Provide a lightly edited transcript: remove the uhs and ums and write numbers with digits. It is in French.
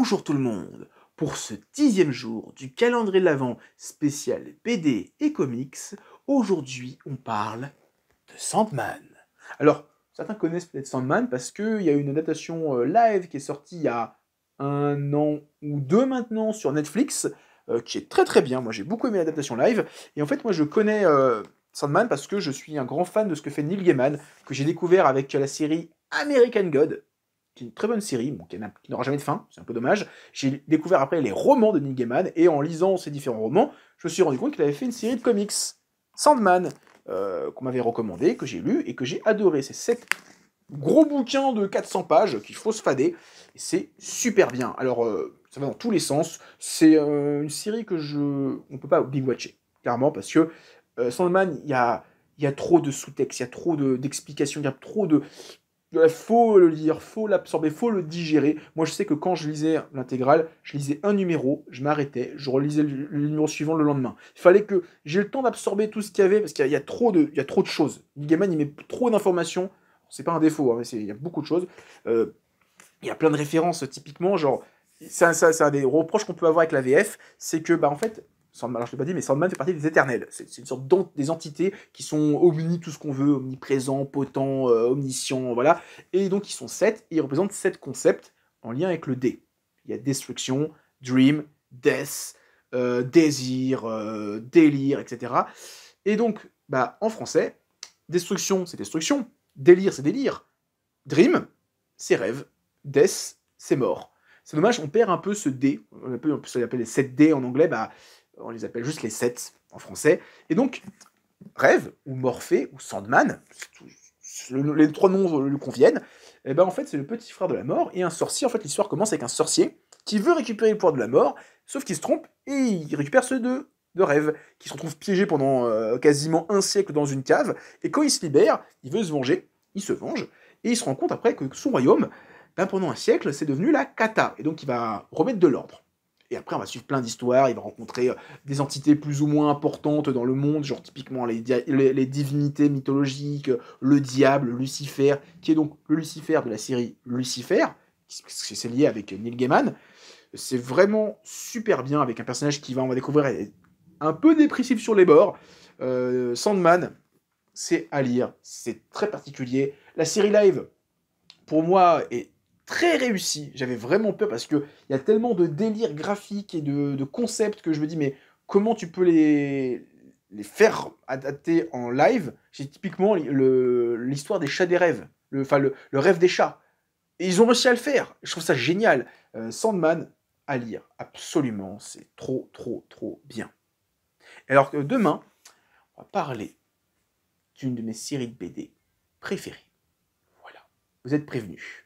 Bonjour tout le monde. Pour ce 10e jour du calendrier de l'Avent spécial BD et comics, aujourd'hui on parle de Sandman. Alors, certains connaissent peut-être Sandman parce qu'il y a une adaptation live qui est sortie il y a 1 an ou 2 maintenant sur Netflix, qui est très très bien. Moi j'ai beaucoup aimé l'adaptation live. Et en fait moi je connais Sandman parce que je suis un grand fan de ce que fait Neil Gaiman, que j'ai découvert avec la série American God, qui est une très bonne série, bon, qui n'aura jamais de fin, c'est un peu dommage. J'ai découvert après les romans de Neil Gaiman, et en lisant ces différents romans, je me suis rendu compte qu'il avait fait une série de comics, Sandman, qu'on m'avait recommandé, que j'ai lu, et que j'ai adoré. C'est 7 gros bouquins de 400 pages qu'il faut se fader, et c'est super bien. Alors, ça va dans tous les sens, c'est une série que on peut pas big-watcher, clairement, parce que Sandman, il y a trop de sous-texte, il y a trop d'explications, il y a trop de... Il faut le lire, faut l'absorber, faut le digérer. Moi, je sais que quand je lisais l'intégrale, je lisais un numéro, je m'arrêtais, je relisais le numéro suivant le lendemain. Il fallait que j'ai le temps d'absorber tout ce qu'il y avait, parce qu'il y a trop de choses. Neil Gaiman, il met trop d'informations. C'est pas un défaut, hein, mais il y a beaucoup de choses. Il y a plein de références, typiquement, genre, c'est un des reproches qu'on peut avoir avec la VF, c'est que, bah, en fait, Sandman, alors je l'ai pas dit, mais Sandman fait partie des éternels. C'est une sorte des entités qui sont tout ce qu'on veut, omniprésents, potents, omniscients, voilà. Et donc ils sont 7, et ils représentent 7 concepts en lien avec le D. Il y a destruction, dream, death, désir, délire, etc. Et donc, bah, en français, destruction, c'est destruction, délire, c'est délire, dream, c'est rêve, death, c'est mort. C'est dommage, on perd un peu ce D, on appelle les 7 D en anglais, bah, on les appelle juste les 7 en français. Et donc, Rêve, ou Morphée, ou Sandman, les 3 noms lui conviennent, et ben en fait c'est le petit frère de la mort, et un sorcier, en fait l'histoire commence avec un sorcier qui veut récupérer le pouvoir de la mort, sauf qu'il se trompe, et il récupère ceux de Rêve, qui se retrouve piégé pendant quasiment un siècle dans une cave, et quand il se libère, il veut se venger, il se venge, et il se rend compte après que son royaume, ben, pendant un siècle, c'est devenu la Kata, et donc il va remettre de l'ordre. Et après, on va suivre plein d'histoires, il va rencontrer des entités plus ou moins importantes dans le monde, genre typiquement les divinités mythologiques, le diable, Lucifer, qui est donc le Lucifer de la série Lucifer, c'est lié avec Neil Gaiman. C'est vraiment super bien, avec un personnage qui on va découvrir, est un peu dépressif sur les bords. Sandman, c'est à lire, c'est très particulier. La série live, pour moi, est très réussi. J'avais vraiment peur parce qu'il y a tellement de délires graphiques et de concepts que je me dis, mais comment tu peux les faire adapter en live? C'est typiquement l'histoire des chats des rêves, le rêve des chats. Et ils ont réussi à le faire. Je trouve ça génial. Sandman, à lire, absolument. C'est trop, trop, trop bien. Alors que demain, on va parler d'une de mes séries de BD préférées. Voilà. Vous êtes prévenus.